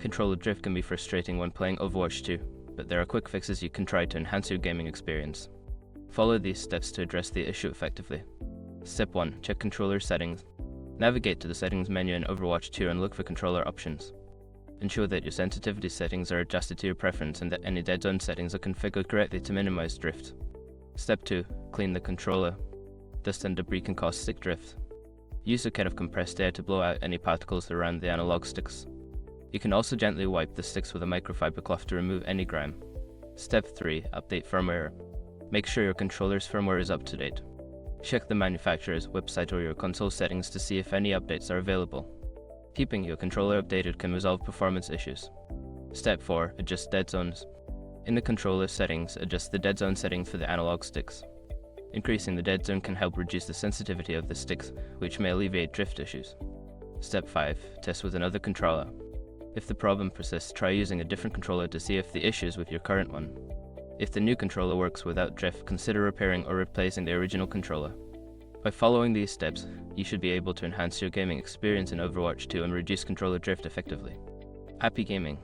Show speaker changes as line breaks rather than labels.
Controller drift can be frustrating when playing Overwatch 2, but there are quick fixes you can try to enhance your gaming experience. Follow these steps to address the issue effectively. Step 1. Check controller settings. Navigate to the settings menu in Overwatch 2 and look for controller options. Ensure that your sensitivity settings are adjusted to your preference and that any dead zone settings are configured correctly to minimize drift. Step 2. Clean the controller. Dust and debris can cause stick drift. Use a kit of compressed air to blow out any particles around the analog sticks. You can also gently wipe the sticks with a microfiber cloth to remove any grime. Step 3. Update firmware. Make sure your controller's firmware is up to date. Check the manufacturer's website or your console settings to see if any updates are available. Keeping your controller updated can resolve performance issues. Step 4. Adjust dead zones. In the controller settings, adjust the dead zone setting for the analog sticks. Increasing the dead zone can help reduce the sensitivity of the sticks, which may alleviate drift issues. Step 5. Test with another controller. If the problem persists, try using a different controller to see if the issue is with your current one. If the new controller works without drift, consider repairing or replacing the original controller. By following these steps, you should be able to enhance your gaming experience in Overwatch 2 and reduce controller drift effectively. Happy gaming!